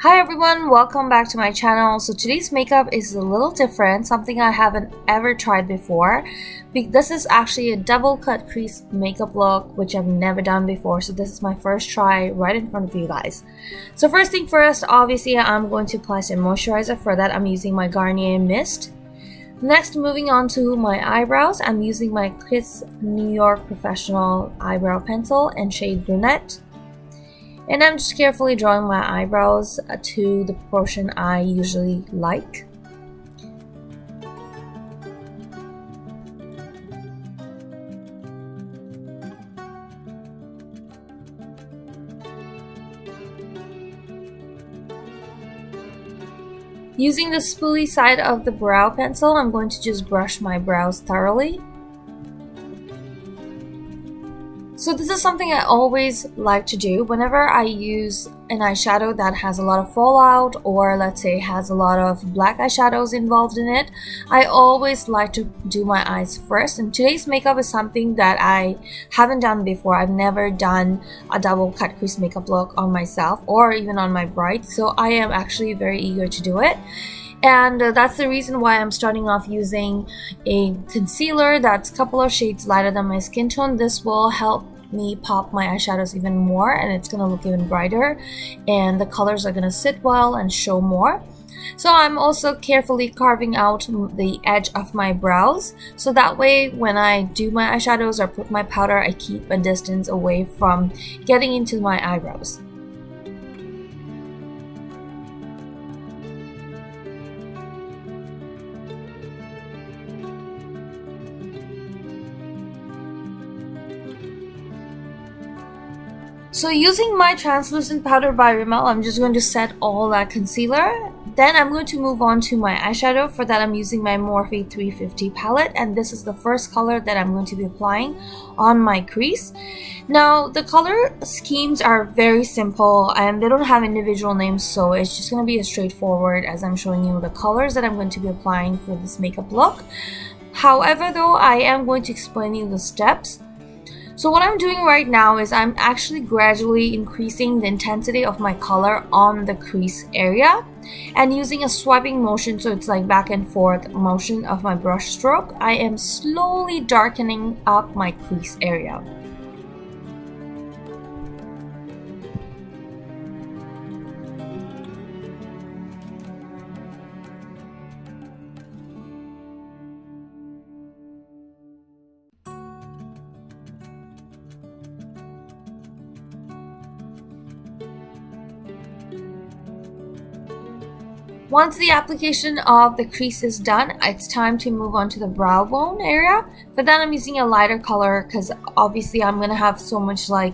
Hi everyone, welcome back to my channel. So today's makeup is a little different, something I haven't ever tried before. This is actually a double cut crease makeup look, which I've never done before. So this is my first try right in front of you guys. So first thing first, obviously I'm going to apply some moisturizer. For that I'm using my Garnier mist. Next, moving on to my eyebrows, I'm using my Kiss New York Professional Eyebrow Pencil in shade Brunette. And I'm just carefully drawing my eyebrows to the proportion I usually like. Using the spoolie side of the brow pencil, I'm going to just brush my brows thoroughly. So this is something I always like to do whenever I use an eyeshadow that has a lot of fallout, or let's say has a lot of black eyeshadows involved in it. I always like to do my eyes first, and today's makeup is something that I haven't done before. I've never done a double cut crease makeup look on myself or even on my bride, so I am actually very eager to do it. And that's the reason why I'm starting off using a concealer that's a couple of shades lighter than my skin tone. This will help me pop my eyeshadows even more, and it's gonna look even brighter, and the colors are gonna sit well and show more. So I'm also carefully carving out the edge of my brows, so that way when I do my eyeshadows or put my powder, I keep a distance away from getting into my eyebrows. So using my translucent powder by Rimmel, I'm just going to set all that concealer. Then I'm going to move on to my eyeshadow. For that I'm using my Morphe 350 palette, and this is the first color that I'm going to be applying on my crease. Now the color schemes are very simple and they don't have individual names, so it's just going to be as straightforward as I'm showing you the colors that I'm going to be applying for this makeup look. However though, I am going to explain you the steps. So what I'm doing right now is I'm actually gradually increasing the intensity of my color on the crease area, and using a swiping motion, so it's like back and forth motion of my brush stroke, I am slowly darkening up my crease area. Once the application of the crease is done, it's time to move on to the brow bone area. For that I'm using a lighter color because obviously I'm going to have so much like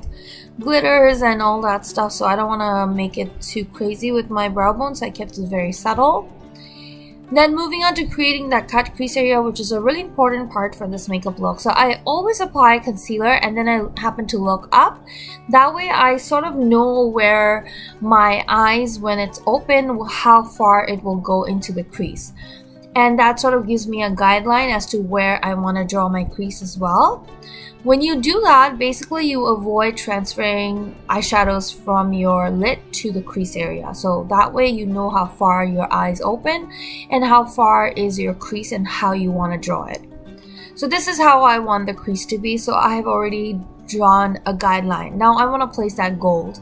glitters and all that stuff, so I don't want to make it too crazy with my brow bone, so I kept it very subtle. Then moving on to creating that cut crease area, which is a really important part for this makeup look. So I always apply concealer and then I happen to look up. That way I sort of know where my eyes, when it's open, how far it will go into the crease. And that sort of gives me a guideline as to where I want to draw my crease as well. When you do that, basically you avoid transferring eyeshadows from your lid to the crease area. So that way you know how far your eyes open and how far is your crease and how you want to draw it. So this is how I want the crease to be. So I have already drawn a guideline. Now I want to place that gold.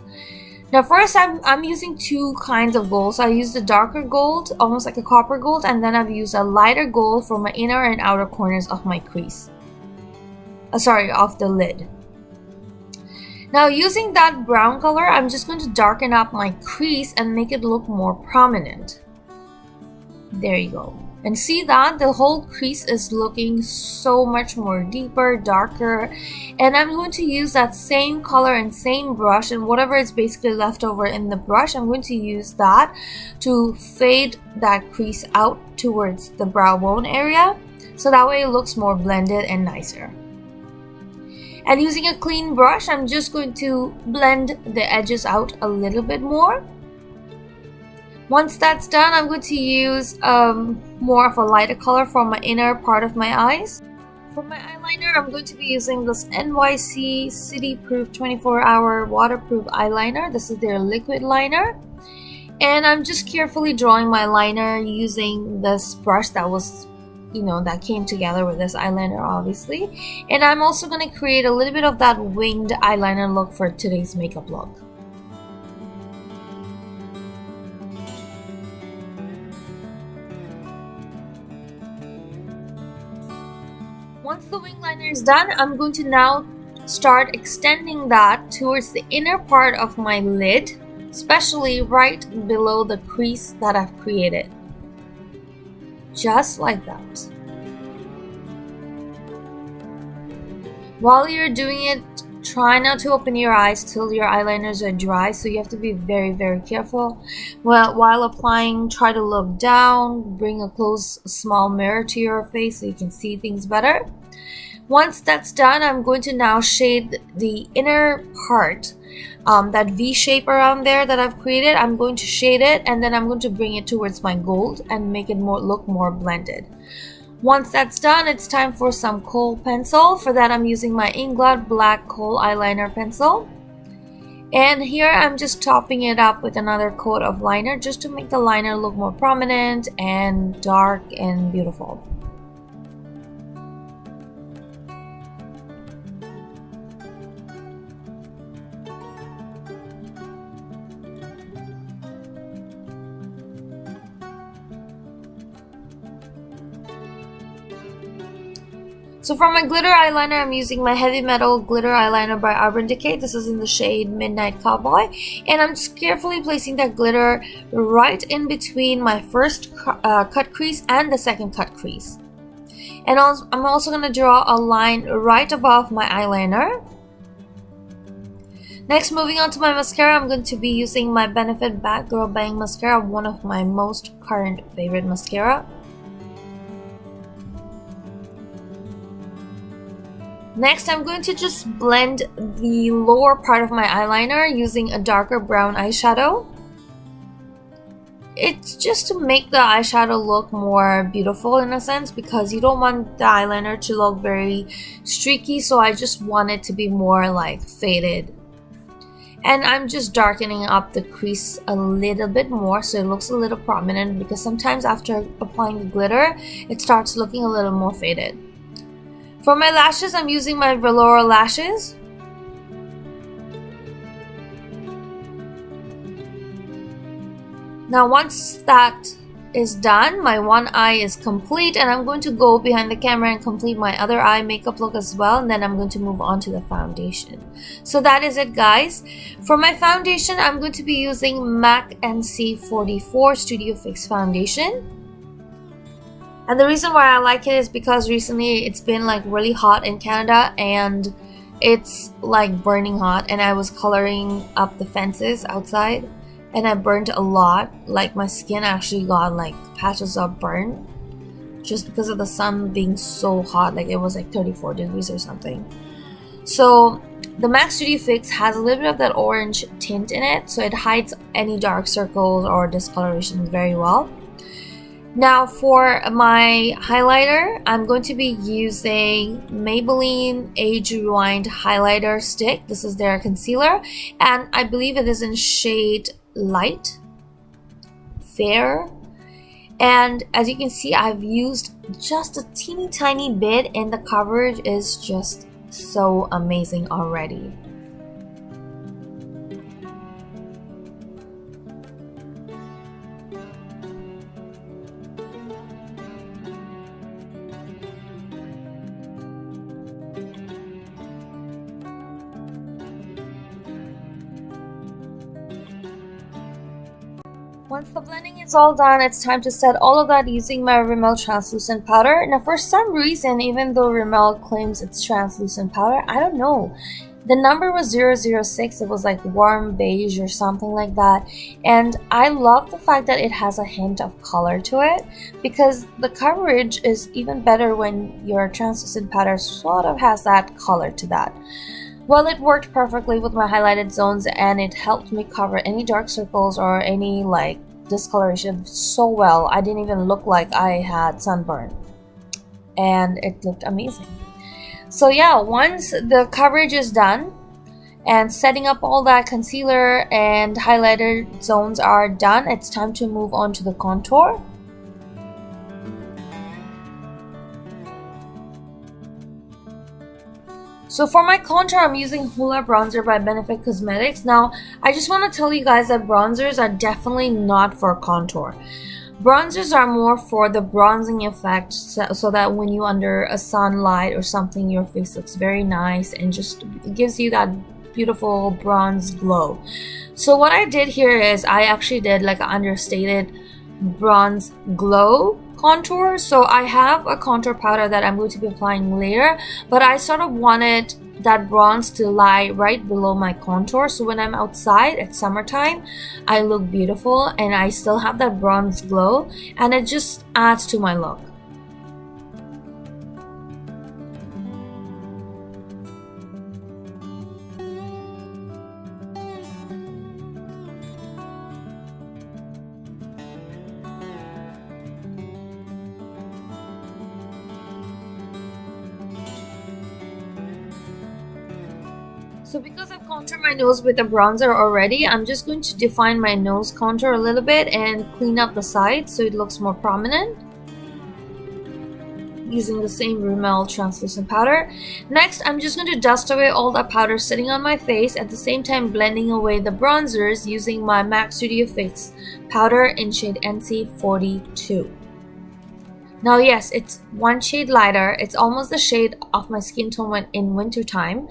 Now first I'm using two kinds of gold. So I used the darker gold, almost like a copper gold, and then I've used a lighter gold for my inner and outer corners of my crease. Of the lid. Now using that brown color, I'm just going to darken up my crease and make it look more prominent. There you go. And see that the whole crease is looking so much more deeper, darker. And I'm going to use that same color and same brush, and whatever is basically left over in the brush, I'm going to use that to fade that crease out towards the brow bone area, so that way it looks more blended and nicer. And using a clean brush, I'm just going to blend the edges out a little bit more. Once that's done, I'm going to use more of a lighter color for my inner part of my eyes. For my eyeliner, I'm going to be using this NYC City Proof 24-hour waterproof eyeliner. This is their liquid liner. And I'm just carefully drawing my liner using this brush that was, that came together with this eyeliner, obviously. And I'm also going to create a little bit of that winged eyeliner look for today's makeup look. Once the wing liner is done, I'm going to now start extending that towards the inner part of my lid, especially right below the crease that I've created. Just like that. While you're doing it, try not to open your eyes till your eyeliners are dry, so you have to be very, very careful. While applying, try to look down, bring a close small mirror to your face so you can see things better. Once that's done, I'm going to now shade the inner part, that V shape around there that I've created. I'm going to shade it, and then I'm going to bring it towards my gold and make it look more blended. Once that's done, it's time for some kohl pencil. For that, I'm using my Inglot black kohl eyeliner pencil. And here I'm just topping it up with another coat of liner just to make the liner look more prominent and dark and beautiful. So for my glitter eyeliner, I'm using my Heavy Metal Glitter Eyeliner by Urban Decay. This is in the shade Midnight Cowboy. And I'm just carefully placing that glitter right in between my first cut crease and the second cut crease. And I'm also going to draw a line right above my eyeliner. Next, moving on to my mascara, I'm going to be using my Benefit Bad Girl Bang Mascara, one of my most current favorite mascara. Next, I'm going to just blend the lower part of my eyeliner using a darker brown eyeshadow. It's just to make the eyeshadow look more beautiful in a sense, because you don't want the eyeliner to look very streaky, so I just want it to be more like faded. And I'm just darkening up the crease a little bit more so it looks a little prominent, because sometimes after applying the glitter, it starts looking a little more faded. For my lashes, I'm using my velour lashes. Now once that is done, my one eye is complete, and I'm going to go behind the camera and complete my other eye makeup look as well, and then I'm going to move on to the foundation. So that is it, guys. For my foundation, I'm going to be using MAC NC44 Studio Fix foundation. And the reason why I like it is because recently it's been like really hot in Canada, and it's like burning hot, and I was coloring up the fences outside and I burned a lot. Like my skin actually got like patches of burn just because of the sun being so hot. Like it was like 34 degrees or something. So the MAC Studio Fix has a little bit of that orange tint in it, so it hides any dark circles or discoloration very well. Now for my highlighter, I'm going to be using Maybelline Age Rewind Highlighter Stick. This is their concealer, and I believe it is in shade Light, Fair. And as you can see, I've used just a teeny tiny bit, and the coverage is just so amazing already. Once the blending is all done, it's time to set all of that using my Rimmel translucent powder. Now for some reason, even though Rimmel claims it's translucent powder, I don't know. The number was 006, it was like warm beige or something like that. And I love the fact that it has a hint of color to it, because the coverage is even better when your translucent powder sort of has that color to that. Well, it worked perfectly with my highlighted zones, and it helped me cover any dark circles or any like discoloration so well. I didn't even look like I had sunburn, and it looked amazing. So yeah, once the coverage is done, And setting up all that concealer and highlighter zones are done. It's time to move on to the contour. So for my contour, I'm using Hoola Bronzer by Benefit Cosmetics. Now, I just want to tell you guys that bronzers are definitely not for contour. Bronzers are more for the bronzing effect, so that when you under a sunlight or something, your face looks very nice and just gives you that beautiful bronze glow. So what I did here is I actually did like an understated bronze glow contour. So I have a contour powder that I'm going to be applying later, but I sort of wanted that bronze to lie right below my contour, so when I'm outside at summertime I look beautiful and I still have that bronze glow, and it just adds to my look. So because I've contoured my nose with a bronzer already, I'm just going to define my nose contour a little bit and clean up the sides so it looks more prominent, using the same Rimmel translucent powder. Next, I'm just going to dust away all the powder sitting on my face, at the same time blending away the bronzers using my MAC Studiofix powder in shade NC42. Now yes, it's one shade lighter. It's almost the shade of my skin tone in winter time.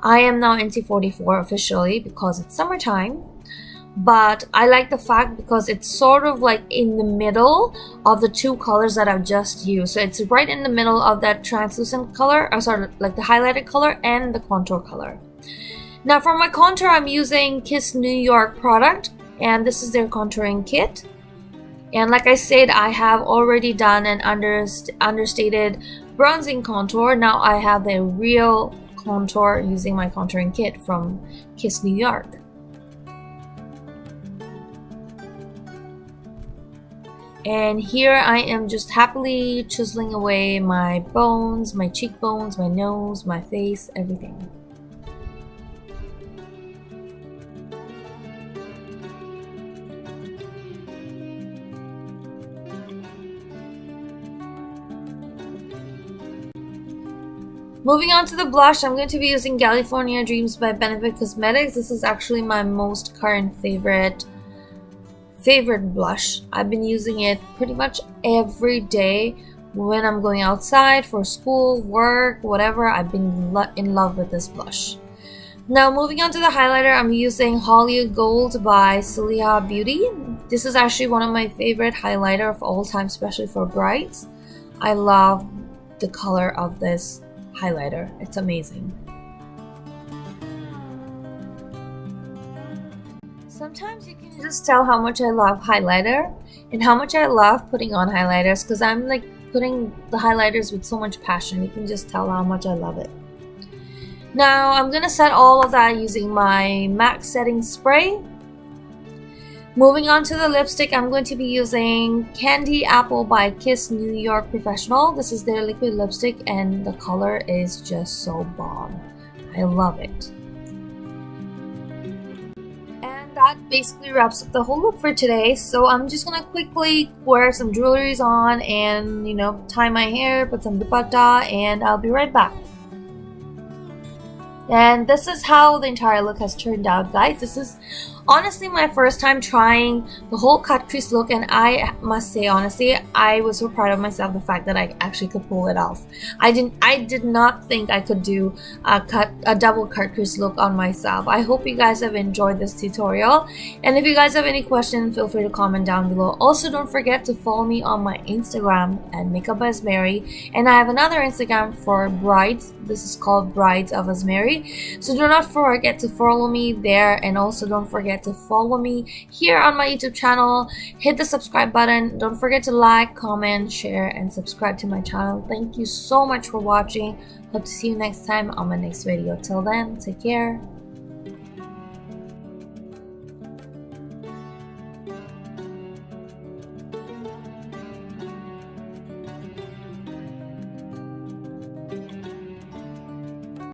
I am now NC44 officially because it's summertime. But I like the fact because it's sort of like in the middle of the two colors that I've just used. So it's right in the middle of that translucent color, or sorry, like the highlighted color and the contour color. Now for my contour, I'm using Kiss New York product, and this is their contouring kit. And like I said, I have already done an understated bronzing contour. Now I have the real contour using my contouring kit from Kiss New York. And here I am just happily chiseling away my bones, my cheekbones, my nose, my face, everything. Moving on to the blush, I'm going to be using Galifornia Dreams by Benefit Cosmetics. This is actually my most current favorite blush. I've been using it pretty much every day when I'm going outside for school, work, whatever. I've been in love with this blush. Now moving on to the highlighter, I'm using Hollywood Gold by Celia Beauty. This is actually one of my favorite highlighter of all time, especially for brides. I love the color of this highlighter. It's amazing. Sometimes you can just tell how much I love highlighter and how much I love putting on highlighters, because I'm like putting the highlighters with so much passion. You can just tell how much I love it. Now I'm gonna set all of that using my MAC setting spray. Moving on to the lipstick, I'm going to be using Candy Apple by Kiss New York Professional. This is their liquid lipstick and the color is just so bomb. I love it. And that basically wraps up the whole look for today. So I'm just gonna quickly wear some jewelries on and, you know, tie my hair, put some dupatta, and I'll be right back. And this is how the entire look has turned out, guys. This is honestly my first time trying the whole cut crease look, and I must say honestly, I was so proud of myself, the fact that I actually could pull it off. I did not think I could do a double cut crease look on myself. I hope you guys have enjoyed this tutorial, and if you guys have any questions, feel free to comment down below. Also, don't forget to follow me on my Instagram at Makeup by Asmary, and I have another Instagram for brides. This is called Brides of Asmary, so do not forget to follow me there, and also don't forget to follow me here on my YouTube channel. Hit the subscribe button. Don't forget to like, comment, share, and subscribe to my channel. Thank you so much for watching. Hope to see you next time on my next video. Till then, take care.